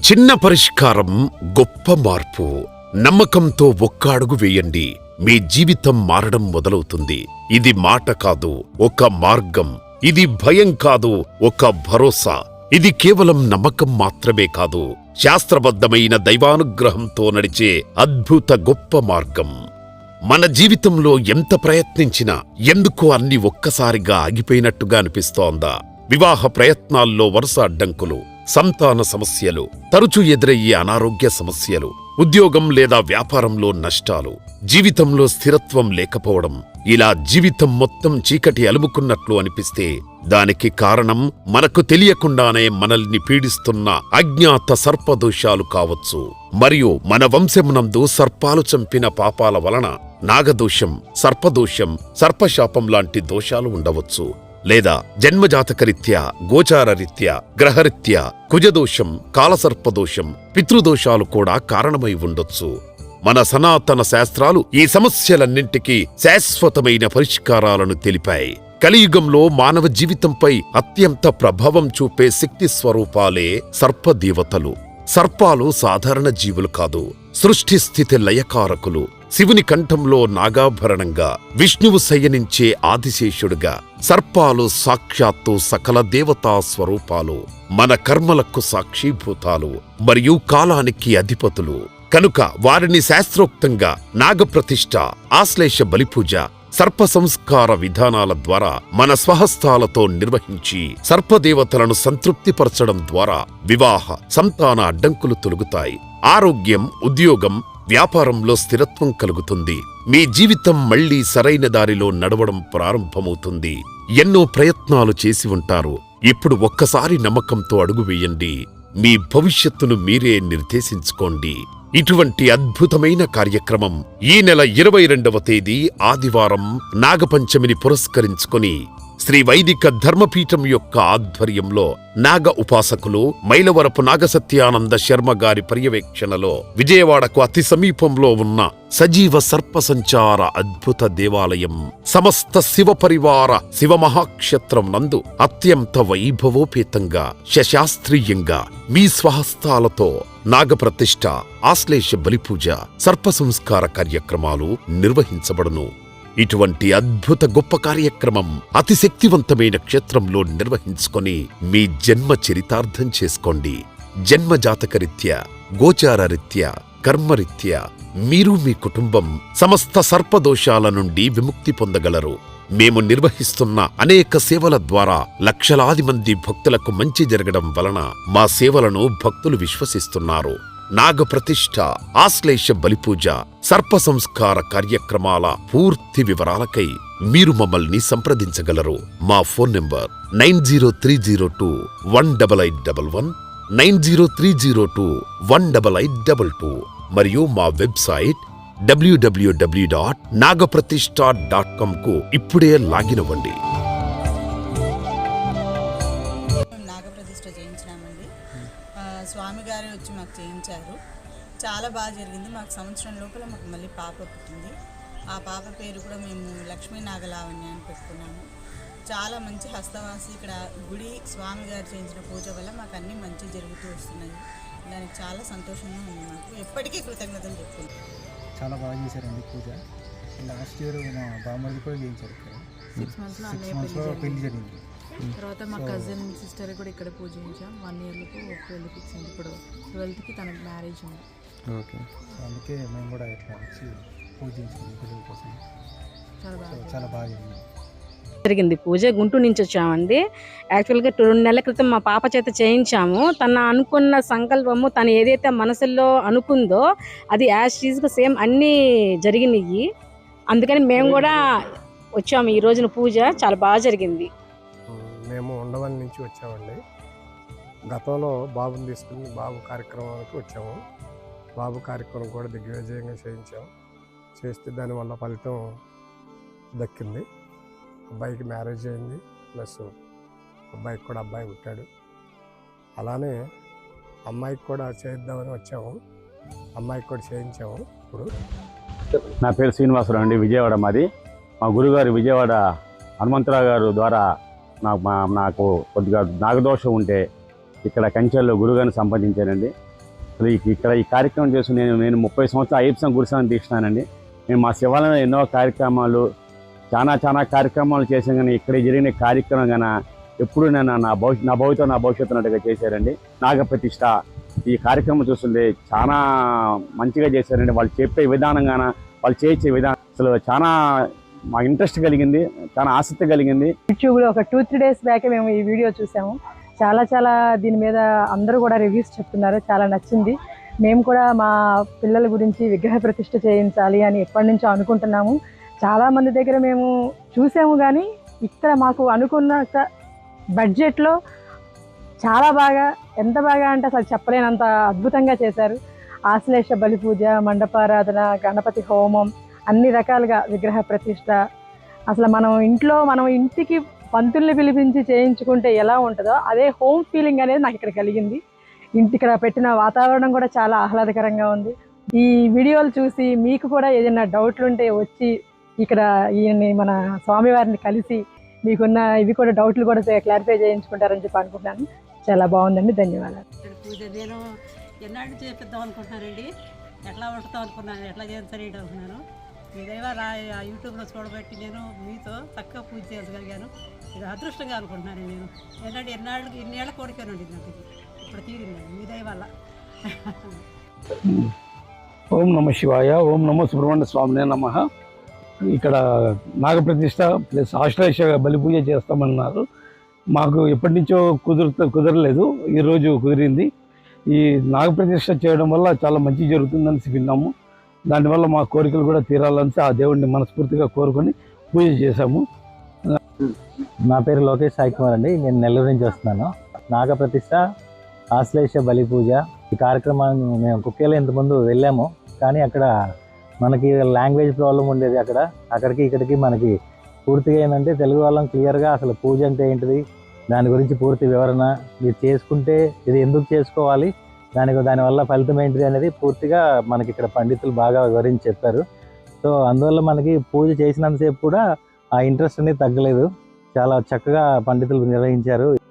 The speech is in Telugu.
చిన్న పరిష్కారం గొప్ప మార్పు. నమ్మకంతో ఒక్క అడుగు వేయండి, మీ జీవితం మారడం మొదలవుతుంది. ఇది మాట కాదు, ఒక మార్గం. ఇది భయం కాదు, ఒక భరోసా. ఇది కేవలం నమ్మకం మాత్రమే కాదు, శాస్త్రబద్ధమైన దైవానుగ్రహంతో నడిచే అద్భుత గొప్ప మార్గం. మన జీవితంలో ఎంత ప్రయత్నించినా ఎందుకో అన్ని ఒక్కసారిగా ఆగిపోయినట్టుగా అనిపిస్తోందా? వివాహ ప్రయత్నాల్లో వరుస అడ్డంకులు, సంతాన సమస్యలు, తరచూ ఎదురయ్యే అనారోగ్య సమస్యలు, ఉద్యోగం లేదా వ్యాపారంలో నష్టాలు, జీవితంలో స్థిరత్వం లేకపోవడం, ఇలా జీవితం మొత్తం చీకటి అలుముకున్నట్లు అనిపిస్తే దానికి కారణం మనకు తెలియకుండానే మనల్ని పీడిస్తున్న అజ్ఞాత సర్పదోషాలు కావచ్చు. మరియు మన వంశమునందు సర్పాలు చంపిన పాపాల వలన నాగదోషం, సర్పదోషం, సర్పశాపం లాంటి దోషాలు ఉండవచ్చు. లేదా జన్మజాతకరీత్యా, గోచారరీత్యా, గ్రహరీత్యా కుజదోషం, కాలసర్పదోషం, పితృదోషాలు కూడా కారణమై ఉండొచ్చు. మన సనాతన శాస్త్రాలు ఈ సమస్యలన్నింటికీ శాశ్వతమైన పరిష్కారాలను తెలిపాయి. కలియుగంలో మానవ జీవితంపై అత్యంత ప్రభావం చూపే శక్తి స్వరూపాలే సర్పదేవతలు. సర్పాలు సాధారణ జీవులు కాదు, సృష్టి స్థితి లయకారకులు. శివుని కంఠంలో నాగాభరణంగా, విష్ణువు శయనించే ఆదిశేషుడుగా సర్పాలు సాక్షాత్తు సకల దేవతా స్వరూపాలు, మన కర్మలకు సాక్షీభూతాలు మరియు కాలానికి అధిపతులు. కనుక వారిని శాస్త్రోక్తంగా నాగప్రతిష్ఠ, ఆశ్లేష బలిపూజ, సర్ప సంస్కార విధానాల ద్వారా మన స్వహస్తాలతో నిర్వహించి సర్పదేవతలను సంతృప్తిపరచడం ద్వారా వివాహ, సంతాన అడ్డంకులు తొలగుతాయి. ఆరోగ్యం, ఉద్యోగం, వ్యాపారంలో స్థిరత్వం కలుగుతుంది. మీ జీవితం మళ్లీ సరైన దారిలో నడవడం ప్రారంభమవుతుంది. ఎన్నో ప్రయత్నాలు చేసి ఉంటారు. ఇప్పుడు ఒక్కసారి నమ్మకంతో అడుగు వేయండి. మీ భవిష్యత్తును మీరే నిర్దేశించుకోండి. ఇటువంటి అద్భుతమైన కార్యక్రమం ఈ నెల 22వ తేదీ ఆదివారం నాగపంచమిని పురస్కరించుకొని శ్రీ వైదిక ధర్మపీఠం యొక్క ఆధ్వర్యంలో నాగ ఉపాసకులు మైలవరపు నాగసత్యానంద శర్మ గారి పర్యవేక్షణలో విజయవాడకు అతి సమీపంలో ఉన్న సజీవ సర్పసంచార అద్భుత దేవాలయం సమస్త శివ పరివార శివమహాక్షేత్రం నందు అత్యంత వైభవోపేతంగా, శశాస్త్రీయంగా మీ స్వహస్తాలతో నాగప్రతిష్ఠ, ఆశ్లేష బలిపూజ, సర్ప సంస్కార కార్యక్రమాలు నిర్వహించబడును. ఇటువంటి అద్భుత గొప్ప కార్యక్రమం అతి శక్తివంతమైన క్షేత్రంలో నిర్వహించుకొని మీ జన్మ చరితార్థం చేసుకోండి. జన్మ జాతకరీత్యా, గోచారరీత్యా, కర్మరీత్యా మీరు, మీ కుటుంబం సమస్త సర్పదోషాల నుండి విముక్తి పొందగలరు. మేము నిర్వహిస్తున్న అనేక సేవల ద్వారా లక్షలాది మంది భక్తులకు మంచి జరగడం వలన మా సేవలను భక్తులు విశ్వసిస్తున్నారు. నాగప్రతిష్ఠ, ఆశ్లేష బలిపూజ, సర్ప సంస్కార కార్యక్రమాల పూర్తి వివరాలకై మీరు మమ్మల్ని సంప్రదించగలరు. మా ఫోన్ నంబర్ 9030218811, 9030218822 మరియు మా వెబ్సైట్ www.nagapratishtha.com కు ఇప్పుడే లాగిన్ అవ్వండి. నాగప్రతిష్ఠ చేయించినామండి. స్వామి గారు వచ్చి మాకు చేయించారు. చాలా బాగా జరిగింది. మాకు సంవత్సరం లోపల మాకు మళ్ళీ పాప పుట్టింది. ఆ పాప పేరు కూడా మేము లక్ష్మీ నాగలావణ్య అని పెట్టుకున్నాము. చాలా మంచి హస్తవాసి. ఇక్కడ గుడి స్వామి గారు చేయించిన పూజ వల్ల మాకు అన్నీ మంచి జరుగుతూ వస్తున్నాయి. దానికి చాలా సంతోషంగా ఉంది. మాకు ఎప్పటికీ కృతజ్ఞతలు చెప్పుకుంటాం. చాలా బాగా చేశారండి పూజ. లాస్ట్ ఇయర్ మా బామ్మది కూడా చేయించారు. ఇక్కడ 6 మంత్స్లో పెళ్లి జరిగింది. తర్వాత మా కజిన్ సిస్టర్ కూడా ఇక్కడ పూజించాం. 1 ఇయర్లకు పెళ్లి ఫిక్స్ అయింది. ఇప్పుడు 12కి తనకు మ్యారేజ్ ఉంది. ఓకే, అందుకే మేము కూడా ఇట్లా వచ్చి పూజించాము పిల్లల కోసం. చాలా బాగా జరిగింది పూజ. గుంటూరు నుంచి వచ్చామండి. యాక్చువల్గా 2 నెలల క్రితం మా పాప చేత చేయించాము. తన అనుకున్న సంకల్పము, తను ఏదైతే మనసులో అనుకుందో అది యాజ్ టీజ్గా సేమ్ అన్నీ జరిగినాయి. అందుకని మేము కూడా వచ్చాము. ఈ రోజున పూజ చాలా బాగా జరిగింది. మేము ఉండవల్లి నుంచి వచ్చామండి. గతంలో బాబుని తీసుకుని బాబు కార్యక్రమానికి వచ్చాము. బాబు కార్యక్రమం కూడా దిగ్విజయంగా చేస్తే దానివల్ల ఫలితం దక్కింది. అబ్బాయికి మ్యారేజ్ అయింది, ప్లస్ అబ్బాయికి కూడా అబ్బాయి పుట్టాడు. అలానే అమ్మాయికి కూడా చేద్దామని వచ్చాము. అమ్మాయికి కూడా చేయించాము. ఇప్పుడు నా పేరు శ్రీనివాసరావు అండి, విజయవాడ మాది. మా గురుగారు విజయవాడ హనుమంతరావు గారు ద్వారా నాకు కొద్దిగా నాగదోషం ఉంటే ఇక్కడ కంచెల్లో గురుగారిని సంప్రదించానండి. అసలు ఇక్కడ ఈ కార్యక్రమం చేసి నేను 30 సంవత్సరాలు అయ్యప్ప గురుస్వామిని తీసినానండి. నేను మా శివాలయంలో ఎన్నో కార్యక్రమాలు చాలా కార్యక్రమాలు చేశాను, కానీ ఇక్కడ జరిగిన కార్యక్రమం కానీ ఎప్పుడు నేను నా భవిష్యత్తు అన్నట్టుగా చేశారండి. నాగప్రతిష్ఠ ఈ కార్యక్రమం చూస్తుంటే చాలా మంచిగా చేశారండి. వాళ్ళు చెప్పే విధానం కానీ వాళ్ళు చేసే విధానం అసలు చాలా మా ఇంట్రెస్ట్ కలిగింది, చాలా ఆసక్తి కలిగింది. యూట్యూబ్లో ఒక 2-3 డేస్ బ్యాకే మేము ఈ వీడియో చూసాము. చాలా దీని మీద అందరూ కూడా రివ్యూస్ చెప్తున్నారు, చాలా నచ్చింది. మేము కూడా మా పిల్లల గురించి విగ్రహ ప్రతిష్ఠ చేయించాలి అని ఎప్పటి నుంచో అనుకుంటున్నాము. చాలామంది దగ్గర మేము చూసాము, కానీ ఇక్కడ మాకు అనుకున్న బడ్జెట్లో చాలా బాగా, ఎంత బాగా అంటే అసలు చెప్పలేనంత అద్భుతంగా చేశారు. ఆశ్లేష బలి పూజ, మండపారాధన, గణపతి హోమం, అన్ని రకాలుగా విగ్రహ ప్రతిష్ఠ. అసలు మనం ఇంటికి పంతుల్ని పిలిపించి చేయించుకుంటే ఎలా ఉంటుందో అదే హోమ్ ఫీలింగ్ అనేది నాకు ఇక్కడ కలిగింది. ఇక్కడ పెట్టిన వాతావరణం కూడా చాలా ఆహ్లాదకరంగా ఉంది. ఈ వీడియోలు చూసి మీకు కూడా ఏదైనా డౌట్లు ఉంటే వచ్చి ఇక్కడ మన స్వామివారిని కలిసి మీకున్న ఇవి కూడా డౌట్లు కూడా క్లారిఫై చేయించుకుంటారని చెప్పి అనుకుంటున్నాను. చాలా బాగుందండి, ధన్యవాదాలు. పూజ నేను ఎన్నాళ్ళు చేపిద్దాం అనుకుంటున్నానండి, ఎట్లా వండుతాం అనుకున్నాను, ఎట్లా చేస్తాను అనుకున్నాను. మీ దైవ యూట్యూబ్లో చూడబట్టి నేను మీతో చక్కగా పూజ చేయగలిగాను. ఇది అదృష్టంగా అనుకుంటున్నాను. నేను ఇన్నేళ్ల కోరికనండి నాకు ఇది ఇప్పుడు తీరిందండి మీ దయ వల్ల. ఓం నమ శివాయ, ఓం నమో సుబ్రహ్మణ్య స్వామినే నమః. ఇక్కడ నాగప్రతిష్ఠ ప్లస్ ఆశ్లేష బలి పూజ చేస్తామన్నారు. మాకు ఎప్పటి నుంచో కుదరలేదు, ఈరోజు కుదిరింది. ఈ నాగప్రతిష్ఠ చేయడం వల్ల చాలా మంచి జరుగుతుందని విన్నాము. దానివల్ల మా కోరికలు కూడా తీరాలని ఆ దేవుడిని మనస్ఫూర్తిగా కోరుకొని పూజ చేశాము. నా పేరు లోకేష్ సాయి కుమార్ అండి, నేను నెల్లూరు నుంచి వస్తున్నాను. నాగప్రతిష్ఠ, ఆశ్లేష బలి పూజ ఈ కార్యక్రమాన్ని మేము కుక్కేలో ఇంతకుముందు వెళ్ళాము, కానీ అక్కడ మనకి లాంగ్వేజ్ ప్రాబ్లం ఉండేది. అక్కడికి ఇక్కడికి మనకి పూర్తిగా ఏంటంటే తెలుగు వాళ్ళం క్లియర్గా అసలు పూజ అంటే ఏంటిది, దాని గురించి పూర్తి వివరణ, ఇది చేసుకుంటే ఇది ఎందుకు చేసుకోవాలి, దానివల్ల ఫలితం ఏంటిది అనేది పూర్తిగా మనకి ఇక్కడ పండితులు బాగా వివరించి చెప్పారు. సో అందువల్ల మనకి పూజ చేసినంతసేపు కూడా ఆ ఇంట్రెస్ట్ అనేది తగ్గలేదు. చాలా చక్కగా పండితులు నిర్వహించారు.